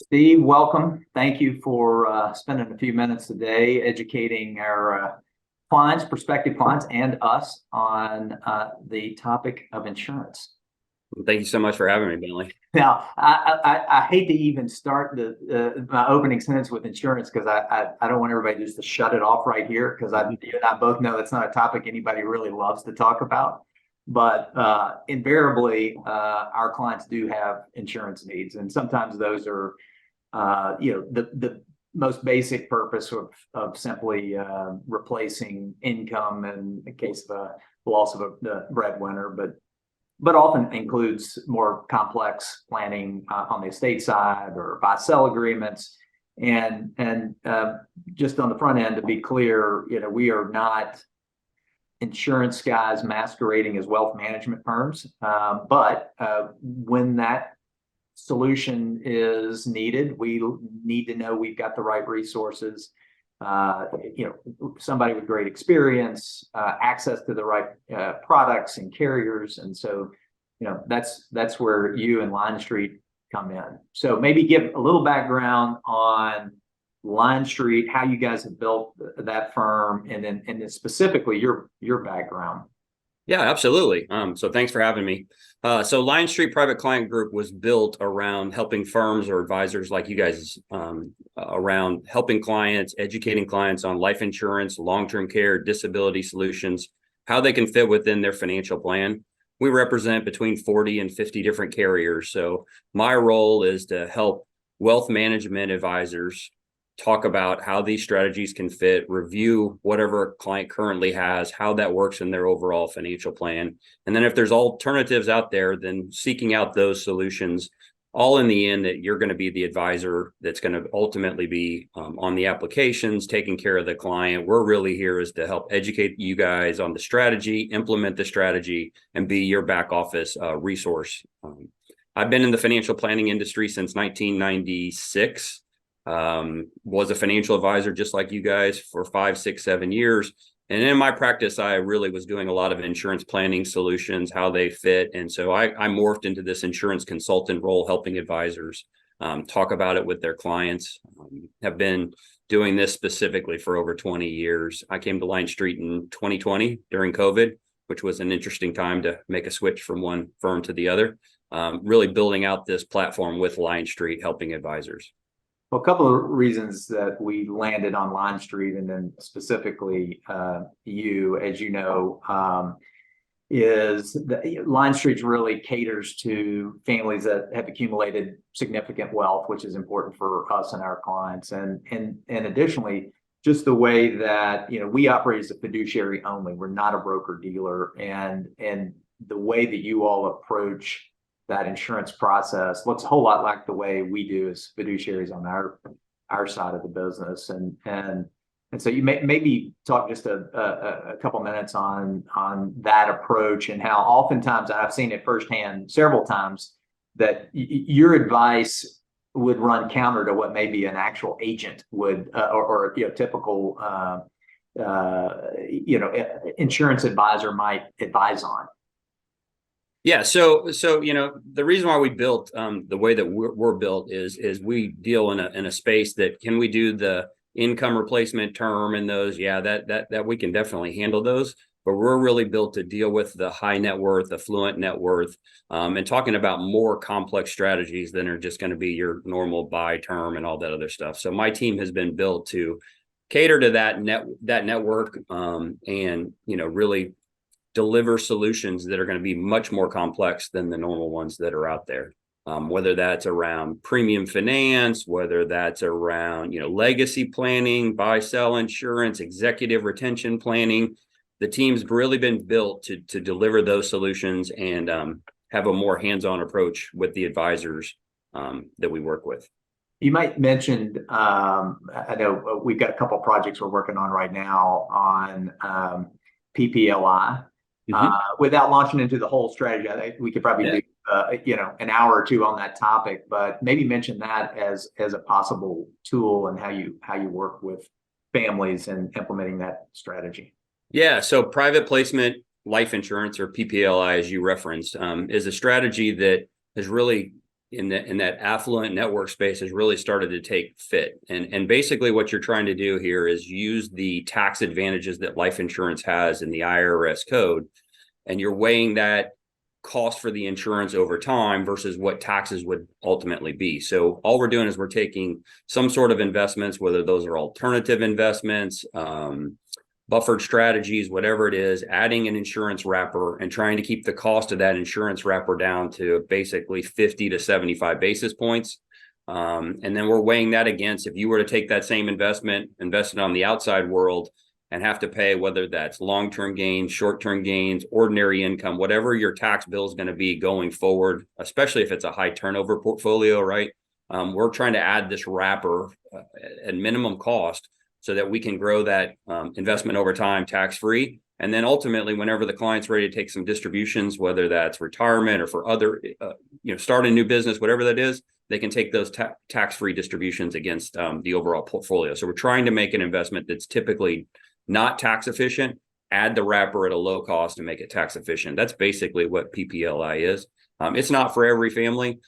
Steve, welcome. Thank you for spending a few minutes today educating our clients, prospective clients, and us on the topic of insurance. Thank you so much for having me, Billy. Now, I hate to even start my opening sentence with insurance because I don't want everybody just to shut it off right here because you and I both know that's not a topic anybody really loves to talk about. But invariably, our clients do have insurance needs, and sometimes those are the most basic purpose of simply replacing income in the case of a loss of the breadwinner, but often includes more complex planning on the estate side or buy-sell agreements. And just on the front end, to be clear, we are not insurance guys masquerading as wealth management firms. But when that solution is needed, we need to know we've got the right resources, somebody with great experience, access to the right products and carriers. And so, that's where you and Line Street come in. So maybe give a little background on Line Street, how you guys have built that firm, and then specifically your background. Yeah, absolutely. So thanks for having me. So Lion Street Private Client Group was built around helping firms or advisors like you guys around helping clients, educating clients on life insurance, long-term care, disability solutions, how they can fit within their financial plan. We represent between 40 and 50 different carriers. So my role is to help wealth management advisors talk about how these strategies can fit, review whatever a client currently has, how that works in their overall financial plan. And then if there's alternatives out there, then seeking out those solutions, all in the end that you're going to be the advisor that's going to ultimately be on the applications, taking care of the client. We're really here is to help educate you guys on the strategy, implement the strategy, and be your back office resource. I've been in the financial planning industry since 1996. Was a financial advisor just like you guys for 5, 6, 7 years. And in my practice, I really was doing a lot of insurance planning solutions, how they fit. And so I morphed into this insurance consultant role, helping advisors talk about it with their clients. Have been doing this specifically for over 20 years. I came to Line Street in 2020 during COVID, which was an interesting time to make a switch from one firm to the other, really building out this platform with Line Street, helping advisors. Well, a couple of reasons that we landed on Line Street, and then specifically you, as you know, is that Line Street really caters to families that have accumulated significant wealth, which is important for us and our clients. And additionally, just the way that we operate as a fiduciary only. We're not a broker dealer, and the way that you all approach that insurance process looks a whole lot like the way we do as fiduciaries on our side of the business. And so you maybe talk just a couple minutes on that approach and how oftentimes I've seen it firsthand several times that your advice would run counter to what maybe an actual agent would or typical insurance advisor might advise on. Yeah, so the reason why we built the way that we're built is we deal in a space that can we do the income replacement term and those, yeah, that we can definitely handle those, but we're really built to deal with the high net worth, affluent net worth, and talking about more complex strategies than are just going to be your normal buy term and all that other stuff. So my team has been built to cater to that network and really deliver solutions that are going to be much more complex than the normal ones that are out there. Whether that's around premium finance, whether that's around, legacy planning, buy, sell insurance, executive retention planning, the team's really been built to deliver those solutions and have a more hands-on approach with the advisors that we work with. You might mention, I know we've got a couple of projects we're working on right now on PPLI. Without launching into the whole strategy, I think we could probably do an hour or two on that topic, but maybe mention that as a possible tool and how you work with families and implementing that strategy. Yeah, so private placement life insurance, or PPLI, as you referenced, is a strategy that has really in that affluent network space has really started to take fit. And basically what you're trying to do here is use the tax advantages that life insurance has in the IRS code, and you're weighing that cost for the insurance over time versus what taxes would ultimately be. So all we're doing is we're taking some sort of investments, whether those are alternative investments, buffered strategies, whatever it is, adding an insurance wrapper and trying to keep the cost of that insurance wrapper down to basically 50 to 75 basis points. And then we're weighing that against, if you were to take that same investment, invest it on the outside world, and have to pay, whether that's long-term gains, short-term gains, ordinary income, whatever your tax bill is going to be going forward, especially if it's a high turnover portfolio, right? We're trying to add this wrapper at minimum cost so that we can grow that investment over time tax-free. And then ultimately, whenever the client's ready to take some distributions, whether that's retirement or for other, start a new business, whatever that is, they can take those tax-free distributions against the overall portfolio. So we're trying to make an investment that's typically not tax efficient, add the wrapper at a low cost and make it tax efficient. That's basically what PPLI is. It's not for every family,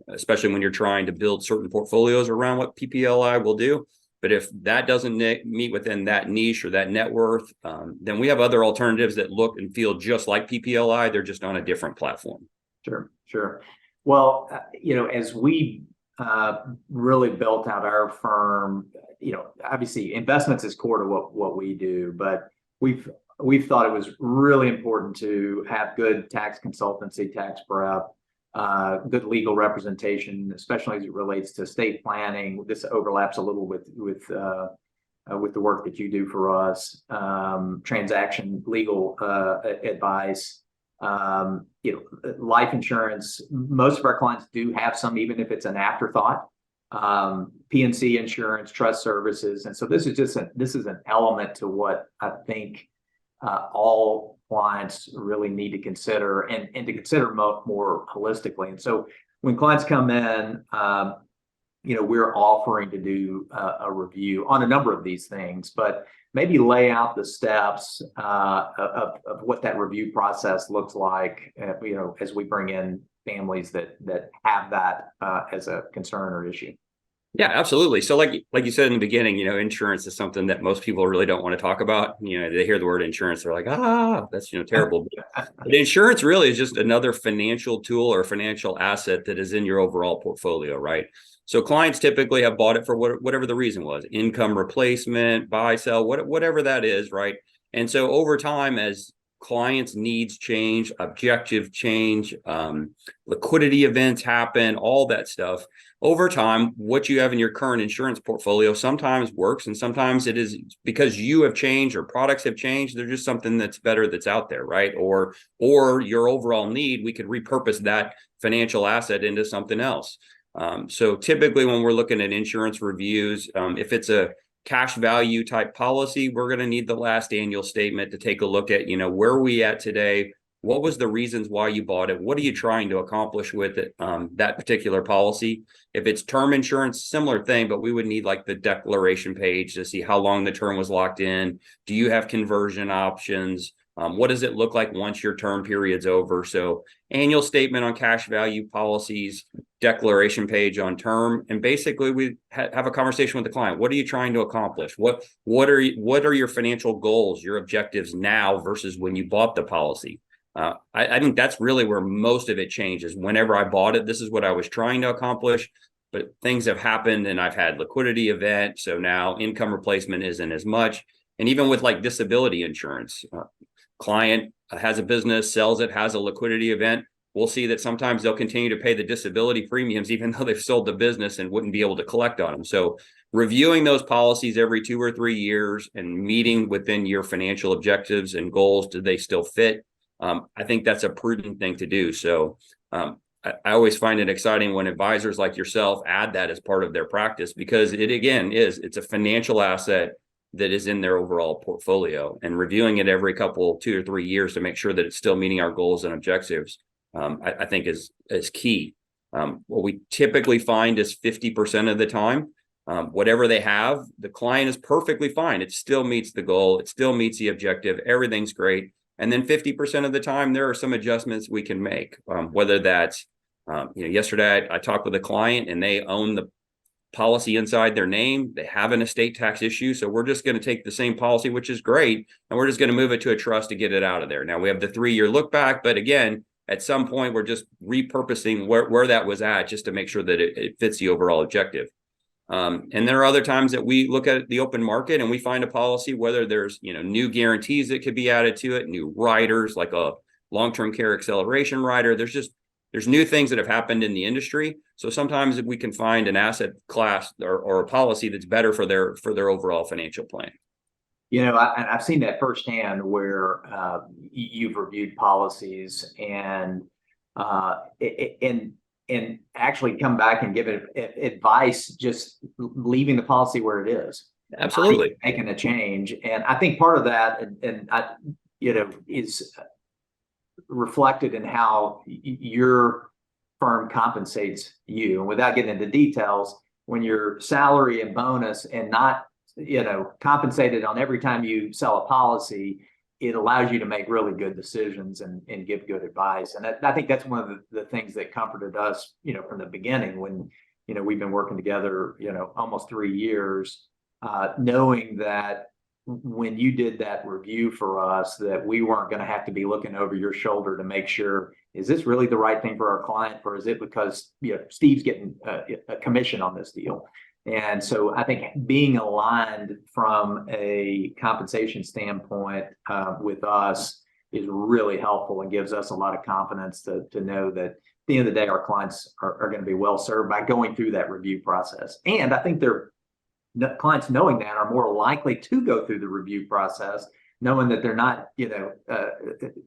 especially when you're trying to build certain portfolios around what PPLI will do. But if that doesn't meet within that niche or that net worth, then we have other alternatives that look and feel just like PPLI. They're just on a different platform. Sure. Well, as we really built out our firm, obviously investments is core to what we do, but we've thought it was really important to have good tax consultancy, tax prep, good legal representation, especially as it relates to estate planning. This overlaps a little with the work that you do for us, transaction legal advice. Life insurance, most of our clients do have some, even if it's an afterthought. P&C insurance, trust services, and so this is an element to what I think all clients really need to consider and to consider more holistically. And so when clients come in, we're offering to do a review on a number of these things, but maybe lay out the steps of what that review process looks like, as we bring in families that have that as a concern or issue. Yeah, absolutely. So like you said in the beginning, insurance is something that most people really don't want to talk about. They hear the word insurance, they're like, that's, terrible. But insurance really is just another financial tool or financial asset that is in your overall portfolio, right? So clients typically have bought it for whatever the reason was, income replacement, buy, sell, whatever that is, right? And so over time, as clients' needs change, objective change, liquidity events happen, all that stuff. Over time, what you have in your current insurance portfolio sometimes works, and sometimes it is because you have changed or products have changed. There's just something that's better that's out there, right? Or your overall need, we could repurpose that financial asset into something else. So typically when we're looking at insurance reviews, if it's a cash value type policy, we're going to need the last annual statement to take a look at, where are we at today? What was the reasons why you bought it? What are you trying to accomplish with it, that particular policy? If it's term insurance, similar thing, but we would need like the declaration page to see how long the term was locked in. Do you have conversion options? What does it look like once your term period's over? So annual statement on cash value policies, declaration page on term, and basically we have a conversation with the client. What are you trying to accomplish? What are your financial goals, your objectives now versus when you bought the policy? I think that's really where most of it changes. Whenever I bought it, this is what I was trying to accomplish, but things have happened and I've had liquidity event. So now income replacement isn't as much. And even with like disability insurance, client has a business, sells it, has a liquidity event. We'll see that sometimes they'll continue to pay the disability premiums, even though they've sold the business and wouldn't be able to collect on them. So reviewing those policies every 2 or 3 years and meeting within your financial objectives and goals, do they still fit? I think that's a prudent thing to do. So I always find it exciting when advisors like yourself add that as part of their practice, because it's a financial asset that is in their overall portfolio, and reviewing it every 2 or 3 years to make sure that it's still meeting our goals and objectives, I think is key. What we typically find is 50% of the time, whatever they have, the client is perfectly fine. It still meets the goal. It still meets the objective. Everything's great. And then 50% of the time, there are some adjustments we can make, whether that's Yesterday I talked with a client and they own the policy inside their name. They have an estate tax issue. So we're just going to take the same policy, which is great. And we're just going to move it to a trust to get it out of there. Now we have the 3-year look back, but again, at some point we're just repurposing where that was at just to make sure that it fits the overall objective. And there are other times that we look at the open market and we find a policy, whether there's, new guarantees that could be added to it, new riders, like a long-term care acceleration rider. There's new things that have happened in the industry. So sometimes we can find an asset class or a policy that's better for their overall financial plan. I've seen that firsthand where you've reviewed policies and actually come back and give it advice, just leaving the policy where it is. Absolutely. Making a change. And I think part of that, is reflected in how your firm compensates you. And without getting into details, when your salary and bonus and not, compensated on every time you sell a policy, it allows you to make really good decisions and give good advice. And I think that's one of the things that comforted us, from the beginning when, we've been working together, almost 3 years, knowing that when you did that review for us, that we weren't going to have to be looking over your shoulder to make sure, is this really the right thing for our client, or is it because, Steve's getting a commission on this deal? And so I think being aligned from a compensation standpoint with us is really helpful and gives us a lot of confidence to know that at the end of the day, our clients are going to be well served by going through that review process. And I think clients knowing that are more likely to go through the review process, knowing that they're not,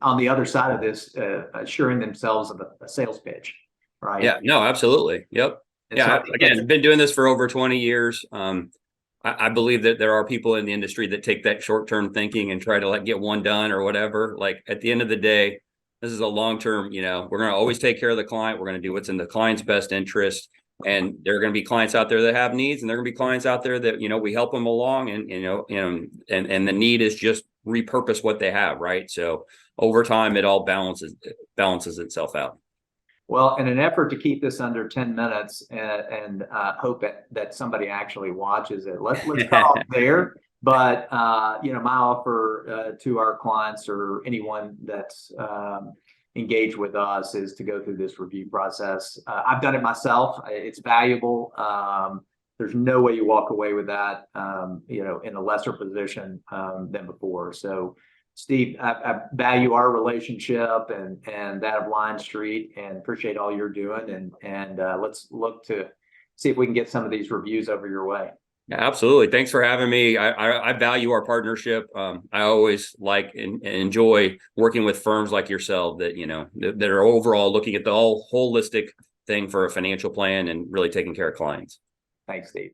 on the other side of this, assuring themselves of a sales pitch, right? Yeah, no, absolutely. Yep. And Yeah. so Again, I've been doing this for over 20 years. I believe that there are people in the industry that take that short-term thinking and try to get one done or whatever. Like at the end of the day, this is a long-term, we're going to always take care of the client. We're going to do what's in the client's best interest. And there are going to be clients out there that have needs, and there are going to be clients out there that, we help them along, and, and the need is just repurpose what they have. Right. So over time, it all balances itself out. Well, in an effort to keep this under 10 minutes and hope that somebody actually watches it, let's call it there. But, my offer to our clients or anyone that's engaged with us is to go through this review process. I've done it myself. It's valuable. There's no way you walk away with that, in a lesser position than before. So, Steve, I value our relationship and that of Line Street, and appreciate all you're doing. And let's look to see if we can get some of these reviews over your way. Yeah, absolutely. Thanks for having me. I value our partnership. I always like and enjoy working with firms like yourself that, that are overall looking at the whole holistic thing for a financial plan and really taking care of clients. Thanks, Steve.